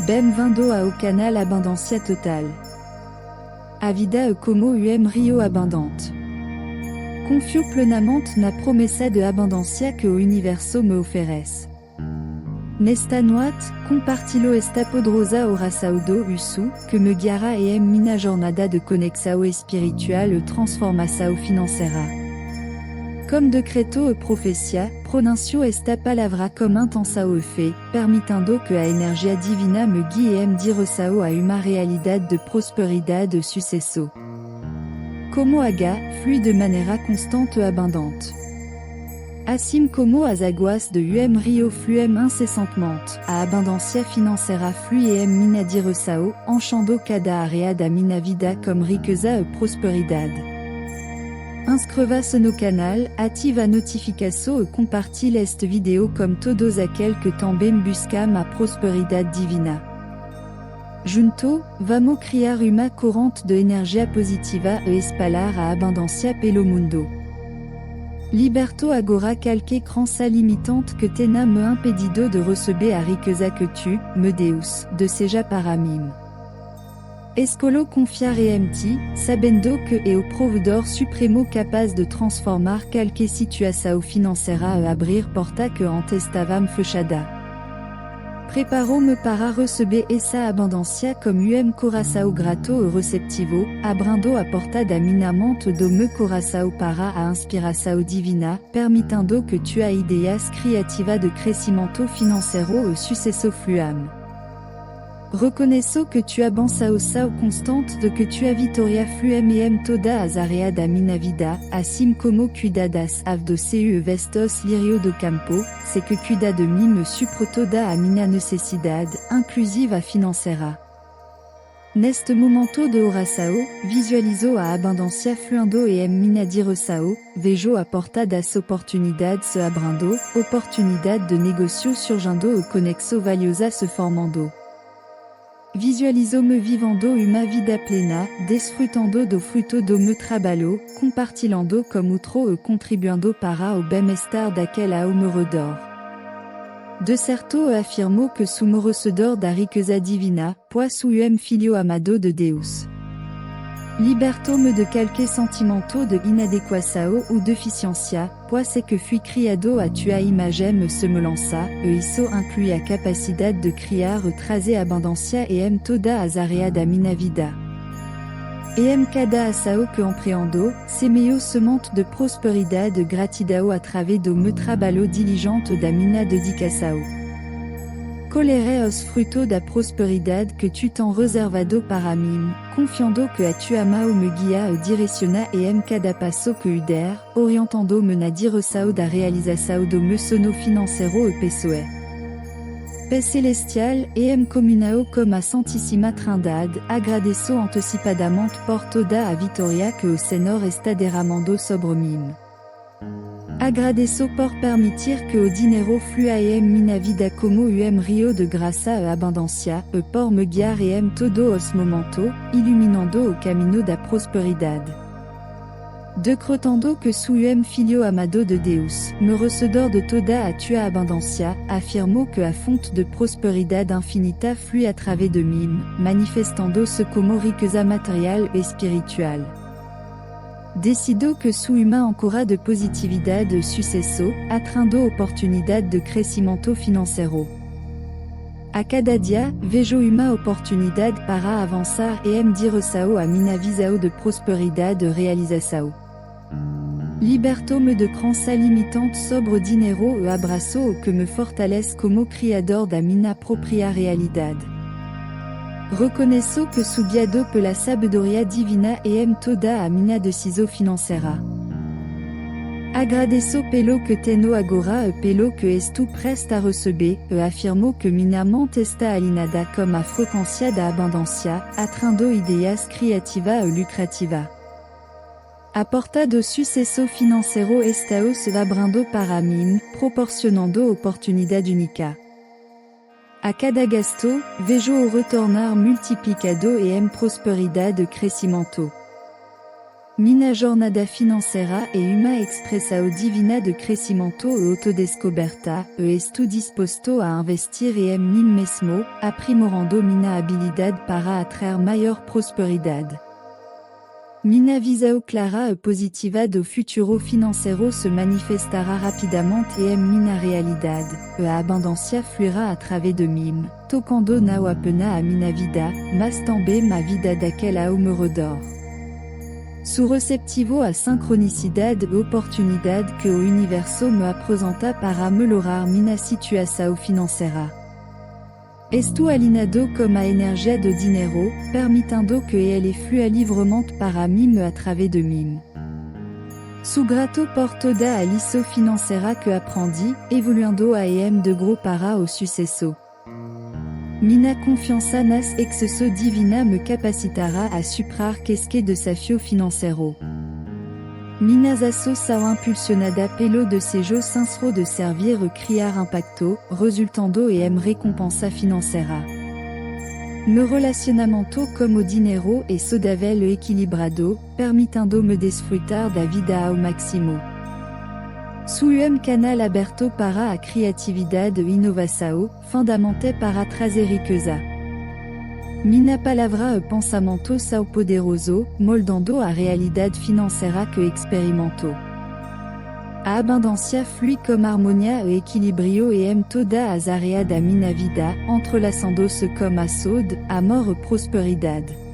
Bem-vindo ao canal Abundância Total. A vida é como rio abundante. Confio plenamente na promessa de abundância que o universo me oferece. Nesta noite, compartilho esta poderosa oração do Usu, que me guiará em minha jornada de conexão espiritual e transformação financeira. Comme decreto e profecia, pronuncio esta palavra como intenção e fé, permitindo que a energia divina me guie e me direção a uma realidade de prosperidade e sucesso. Como água, flui de maneira constante e abundante. Assim como as águas de rio fluem incessantemente, a abundância financeira flui em minha direção, enchendo cada área da minha vida como riqueza e prosperidade. Inscreva-se no canal, ative a notificação e compartilhe esta vidéo com todos aqueles que também buscam a prosperidade divina. Junto, vamos criar uma corrente de energia positiva e espalhar a abundância pelo mundo. Liberto agora qualquer crença limitante que tenha me impedido de receber a riqueza que tu, meu Deus, deseja para mim. Escolho confiar em ti, sabendo que é o provedor supremo capaz de transformar qualquer situação financeira e abrir porta que antes estava fechada. Preparo-me para receber essa abundância como coração grato e receptivo, abrindo a porta da minha mente do meu coração para a inspiração divina, permitindo que tua ideias criativas de crescimento financeiro e sucesso fluam. Reconheço que tua bênção constante de que tua vitória fluem em toda as áreas da minha vida, assim como cuida das aves do céu e vestos lírios do campo, sei que cuida de mim me supre toda a minha necessidade, inclusive a financeira. Neste momento de oração, visualizo a abundância fluindo em minha direção, vejo a porta das oportunidades se abrindo, oportunidade de negócio surgindo e conexão valiosa se formando. Visualizo-me vivendo uma vida plena, desfrutando do fruto do meu trabalho, compartilhando como outro e contribuindo para o bem-estar daquele ao meu redor. De certo afirmo que sou merecedor da riqueza divina, pois sou filho amado de Deus. Liberto-me de qualquer sentimento de inadequação ou deficiência, pois sei que fui criado à tua imagem e semelhança, e isso inclui a capacidade de criar e trazer abundância em toda as áreas da minha vida. Em cada ação que empreendo, semeio semente de prosperidade e gratidão através do meu trabalho diligente e da minha dedicação. Colherei os frutos da prosperidade que tu tens reservado para mim, confiando que a tua mão me guia e direciona em cada passo que eu der, orientando-me na direção da realização do meu sonho financeiro e pessoal. Pai celestial, comunhão com a Santíssima Trindade, agradeço antecipadamente por toda a vitória que o Senhor está derramando sobre mim. Agradeço por permitir que o dinheiro flua em minha vida como rio de graça e abundância, e por me guiar em todos os momentos, iluminando o caminho da prosperidade. Decretando que sou filho amado de Deus, merecedor de toda a tua abundância, afirmo que a fonte de prosperidade infinita flui a través de mim, manifestando-se como riqueza material e espiritual. Decido que sou ancora de positividade e sucesso, atraindo oportunidade de crescimento financeiro. A cada dia, vejo uma oportunidade para avançar e me direção a minha visão de prosperidade e realização. Liberto-me de crença limitante sobre o dinheiro e abraço o que me fortalece como criador da minha própria realidade. Reconheço que sou guiado pela sabedoria divina em toda a minha decisão financeira. Agradeço pelo que tenho agora e pelo que estou prestes a receber, e afirmo que minha mente está alinhada com a frequência da abundância, atraindo ideias criativas e lucrativas. A porta do sucesso financeiro está se abrindo para mim, proporcionando oportunidade única. A cada gasto, vejo o retornar multiplicado em prosperidade e crescimento. Mina jornada financeira e uma expressao divina de crescimento e autodescoberta, e estu disposto a investir em mim mesmo, aprimorando minha habilidade para atrair maior prosperidade. Minha visão clara e positiva do futuro financeiro se manifestará rapidamente em minha realidade, e a abundância fluirá através de mim, tocando não apenas a minha vida, mas também a vida daquele ao meu redor. Sou receptivo à sincronicidade e oportunidade que o universo me apresenta para melhorar minha situação financeira. Estou alinhado com a energia do dinheiro, permitindo que ele flua livremente para mim e através de mim. Sou grato por toda a lição financeira que aprendi, evoluindo a em degrau para o sucesso. Minha confiança nas excesso divina me capacitará a superar qualquer desafio financeiro. Minhas ações são impulsionadas pelo desejo sincero de servir e criar impacto, resultando em recompensa financeira. Meu relacionamento com o dinheiro é saudável e equilibrado, permitindo-me desfrutar da vida ao máximo. Sou canal aberto para a criatividade e inovação, fundamental para trazer riqueza. Minha palavra e pensamento são poderoso, moldando a realidade financeira que experimento. A abundância flui com harmonia e equilíbrio em todas as áreas da minha vida, entrelaçando-se com a saúde, amor e prosperidade.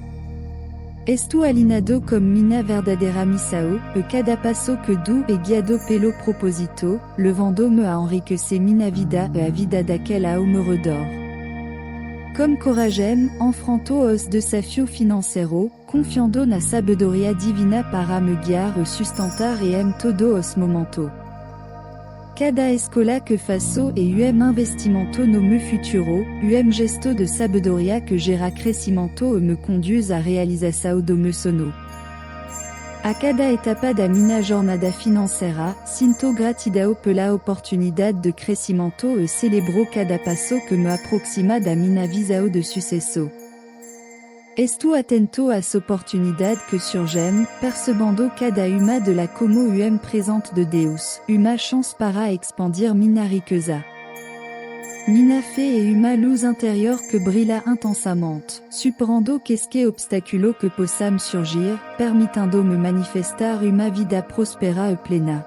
Estou alinhado com minha verdadeira missão, e cada passo que dou é guiado pelo propósito, levando-me a enriquecer minha vida e a vida daquele ao meu redor. Com coragem, enfrento os desafios financeiros, confiando na sabedoria divina para me guiar e sustentar em todos os momentos. Cada escolha que faço é investimento no meu futuro, gesto de sabedoria que gera crescimento e me conduz à realização do meu sonho. A cada etapa da minha jornada financeira, sinto gratidão pela oportunidade de crescimento e celebro cada passo que me aproxima da minha visão de sucesso. Estou atento às oportunidades que surgem, percebendo cada uma de la como presente de Deus, uma chance para expandir minha riqueza. Minha fé é uma luz interior que brilha intensamente, superando qualquer obstáculo que possa me surgir, permitindo-me manifestar uma vida próspera e plena.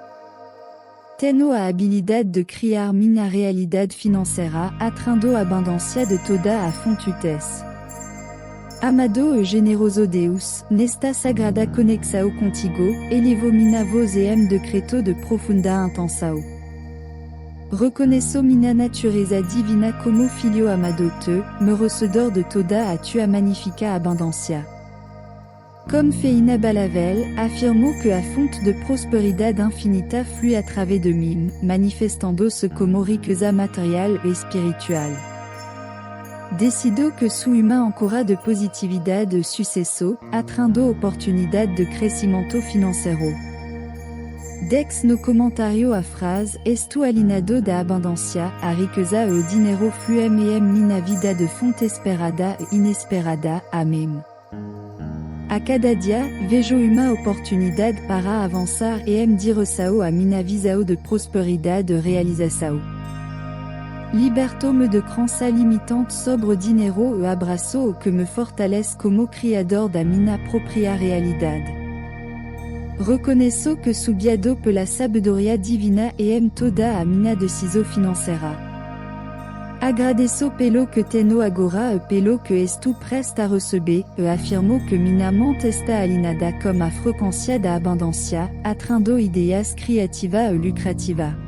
Tenho a habilidade de criar minha realidade financeira, atraindo abundância de toda a fontes. Amado e generoso Deus, nesta sagrada conexão contigo, elevo minha voz e decreto de profunda intenção. Reconheço minha natureza divina como filho amado te, merecedor de toda a tua magnífica abundância. Comme fé inabalável, afirmo que a fonte de prosperidade infinita flui à través de mim, manifestando-se como riqueza material e espiritual. Decido que sou uma âncora de positividade e sucesso, atraindo oportunidade de crescimento financeiro. Dex no comentário a frase estou alinhado da abundância, a riqueza e o dinheiro fluem em minha vida de fonte esperada e inesperada. Amém. A cada dia, vejo uma oportunidade para avançar e em direção a minha visão de prosperidade e realização. Liberto-me de crenças limitantes sobre o dinheiro e abraço o que me fortalece como criador da minha própria realidade. Reconheço que sou guiado pela sabedoria divina e em toda a minha decisão financeira. Agradeço pelo que tenho agora e pelo que estou prestes a receber, e afirmo que minha mente está alinhada com a frequência da abundância, atraindo ideias criativas e lucrativas.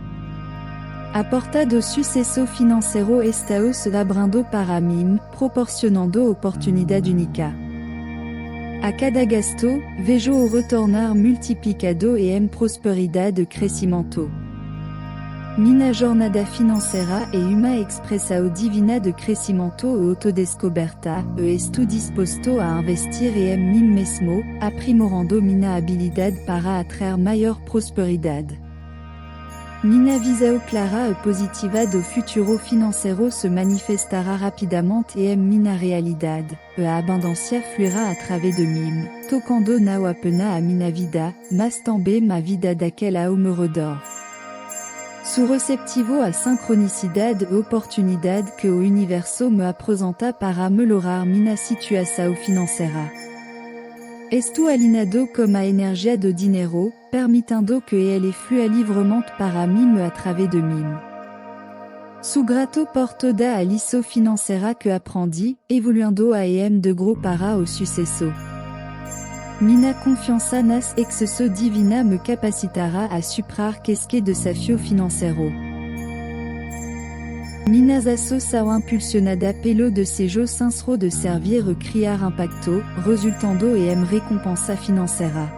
A porta do sucesso financeiro está se abrindo para mim, proporcionando oportunidade única. A cada gasto, vejo o retornar multiplicado e em prosperidade e crescimento. Minha jornada financeira é uma expressão divina de crescimento e autodescoberta, e estou disposto a investir em mim mesmo, aprimorando minha habilidade para atrair maior prosperidade. Mina visao clara positiva do futuro financeiro se manifestará rapidamente em minha realidade, a abundância fluirá através de mim, tocando não apenas a minha vida, mas também a vida daquela ao meu redor. Sou receptivo à sincronicidade e oportunidade que o universo me apresenta para melhorar minha situação financeira. Estou alinhado com a energia do dinheiro, permitindo que ele flua livremente para mim através de mim. Sou grato por toda a lição financeira que aprendi, evoluindo a de gros para o sucesso. Minha confiança nas excesso divina me capacitará a superar qualquer desafio financeiro. Minhas ações são impulsionadas pelo desejo sincero de servir e criar impacto, resultando em recompensa financeira.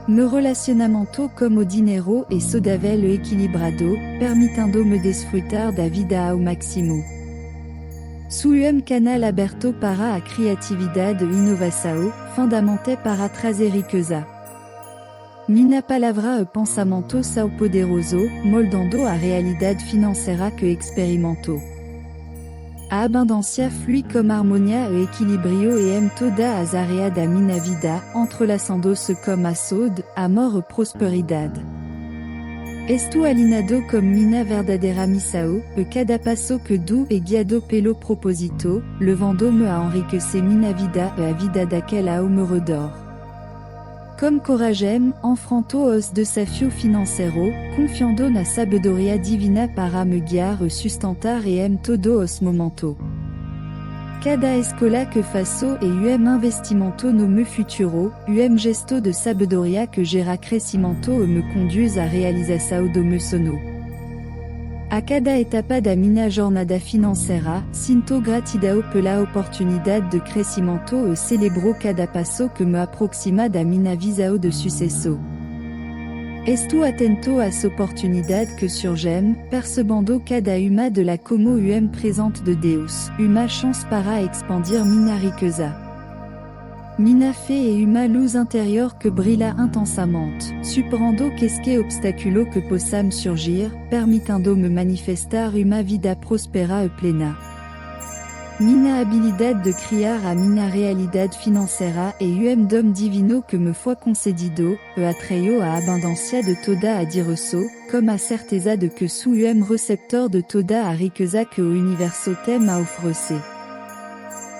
Meu relacionamento com o dinheiro é saudável e equilibrado, permitindo-me desfrutar da vida ao máximo. Sou canal aberto para a criatividade e inovação, fundamental para trazer riqueza. Minha palavra e pensamento são poderoso, moldando a realidade financeira que experimento. A abundância flui com harmonia e equilíbrio em todas as áreas da minha vida, entrelaçando-se com a saúde, amor e prosperidade. Estou alinhado com minha verdadeira missão, e cada passo que dou é guiado pelo propósito, levando-me a enriquecer minha vida e a vida daquela ao meu redor. Com coragem, enfrento os desafios financeiros, confiando na sabedoria divina para me guiar e sustentar em todos os momentos. Cada escolha que faço é investimento no meu futuro, gesto de sabedoria que gera crescimento e me conduz à realização do meu sonho. A cada etapa da minha jornada financeira, sinto gratidão pela oportunidade de crescimento e celebro cada passo que me aproxima da minha visão de sucesso. Estou atento às oportunidades que surgem, percebendo cada uma de la como presente de Deus, uma chance para expandir minha riqueza. Minha fé é uma luz interior que brilha intensamente, superando qualquer obstáculo que possa me surgir, permitindo-me manifestar uma vida próspera e plena. Minha habilidade de criar a minha realidade financeira é dom divino que me foi concedido, e atraio a abundância de toda a direção, como a certeza de que sou receptor de toda a riqueza que o universo tem a oferecer.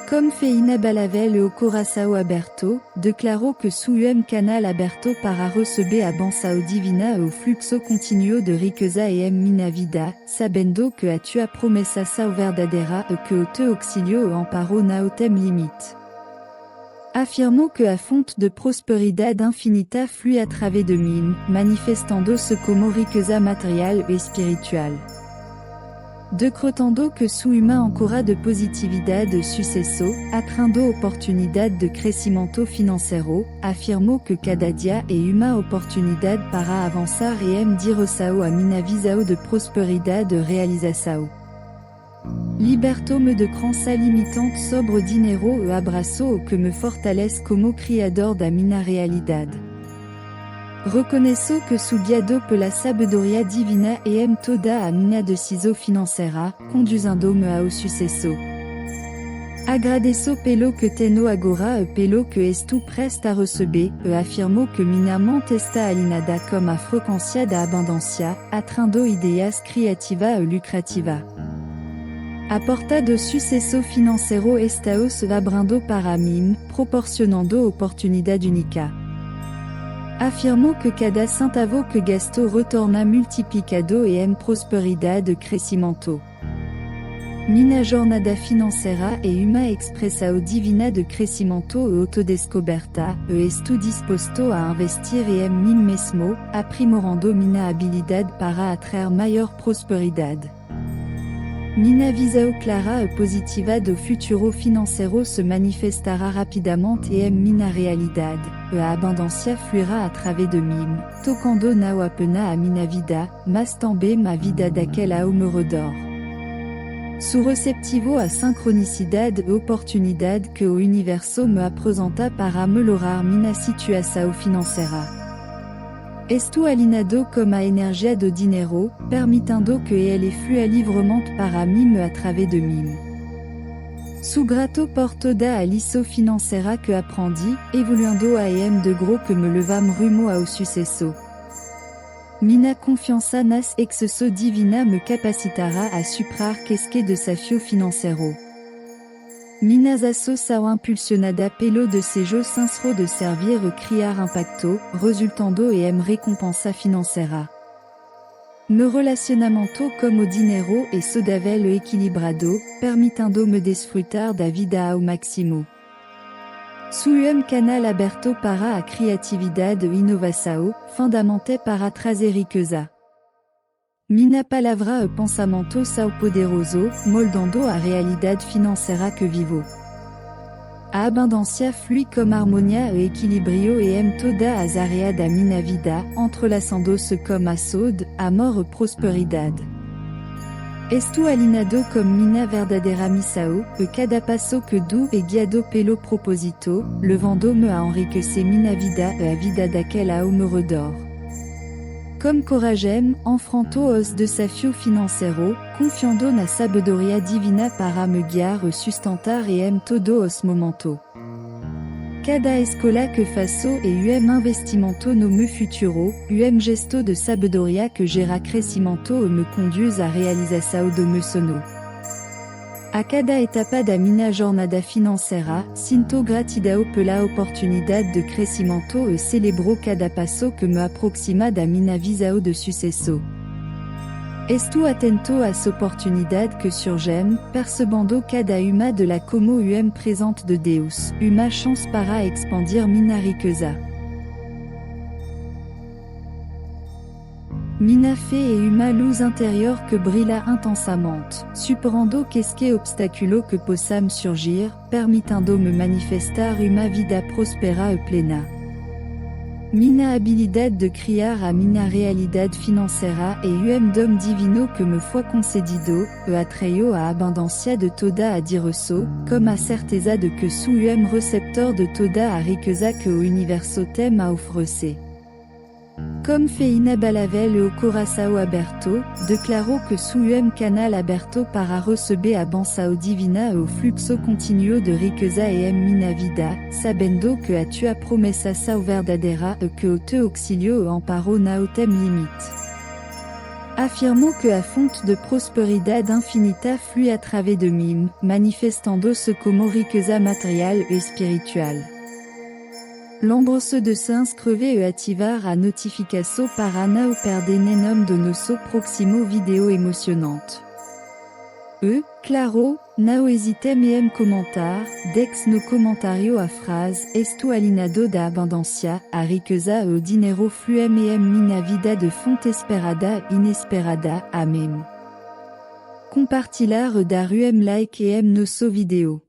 Como fé inabalável e o coração aberto, declaro que sou canal aberto para receber a bênção divina e o fluxo contínuo de riqueza em minha vida, sabendo que a tua promessa são verdadeira e que o teu auxílio e amparo não tem limite. Afirmo que a fonte de prosperidade infinita flui através de mim, manifestando-se como riqueza material e espiritual. Decretando que sou uma ancora de positividade e sucesso, atraindo oportunidade de crescimento financeiro, afirmo que cada dia é uma oportunidade para avançar em direção a minha visão de prosperidade e realização. Liberto-me de crenças limitantes sobre o dinheiro e abraço o que me fortalece como criador da minha realidade. Reconheço que sou guiado pela sabedoria divina em toda a minha decisão financeira, conduzindo-me ao sucesso. Agradeço pelo que tenho agora e pelo que estou prestes a receber, e afirmo que minha mente está alinhada com a frequência da abundância, atraindo ideias criativas e lucrativas. A porta do sucesso financeiro está se abrindo para mim, proporcionando oportunidade única. Afirmo que cada centavo que gasto retorna multiplicado em prosperidade e crescimento. Minha jornada financeira é uma expressão divina de crescimento e autodescoberta, e estou disposto a investir em mim mesmo, aprimorando minha habilidade para atrair maior prosperidade. Minha visão clara e positiva do futuro financeiro se manifestará rapidamente em minha realidade, e a abundância fluirá através de mim, tocando não apenas a minha vida, mas também a vida daquela ao meu redor. Sou receptivo à sincronicidade e oportunidade que o universo me apresenta para melhorar minha situação financeira. Estu alinado comme a energia do dinero, permitando que ele flua livremente para mim através de mim. Su grato por toda a lição financeira que aprendi, evoluindo a de gros que me levam rumo ao sucesso. Minha confiança nas excesso divina me capacitará a superar quesque desafio financeiro. Minhas ações são impulsionada pelo desejo sincero de servir e criar impacto, resultando em recompensa financeira. Me relacionamento com o dinheiro e saudável e equilibrado, permitendo-me desfrutar da vida ao máximo. Sou canal aberto para a criatividade e inovação, fundamental para trazer riqueza. Minha palavra e pensamento são poderoso, moldando a realidade financeira que vivo. A abundância flui como harmonia e equilíbrio em toda as áreas da minha vida, entrelaçando-se como a saúde, amor e prosperidade. Estou alinado com minha verdadeira missão, e cada passo que dou é guiado pelo propósito, levando-me a enriquecer minha vida e a vida daquele ao meu redor. Comme coragem, enfrento os desafios financeiros, confiando na sabedoria divina para me guiar e sustentar todos os momentos. Cada escolha que faço é investimento no meu futuro, gesto de sabedoria que gera crescimento e me conduz à realização do meu sonho. A cada etapa da minha jornada financeira, sinto gratidão pela oportunidade de crescimento e celebro cada passo que me aproxima da minha visão de sucesso. Estou atento às oportunidades que surgem, percebendo cada uma de la como presente de Deus, uma chance para expandir minha riqueza. Minha fé é uma luz interior que brilha intensamente, superando quesque obstáculo que possam surgir, permitendo-me manifestar uma vida próspera e plena. Minha habilidade de criar a minha realidade financeira é dom divino que me foi concedido, e atraio a abundância de toda a direção, como a certeza de que sou receptor de toda a riqueza que o universo tem a oferecer. Como fé inabalável e o coração aberto, declaro que sou canal aberto para receber a bênção divina e o fluxo contínuo de riqueza em minha vida, sabendo que a tua promessa são verdadeira e que o teu auxílio e amparo não tem limite. Afirmo que a fonte de prosperidade infinita flui a través de mim, manifestando-se como riqueza material e espiritual. Lembro-se de se inscrever e ativar a notificação para não perder nenhum de nosso próximo vídeo emocionante. Claro, não hesitem em comentar, dex no comentário a frase estou alinado da abundância, a riqueza e o dinheiro fluem em minha vida de fonte esperada e inesperada, amém. Compartilhar e dar like nosso vídeo.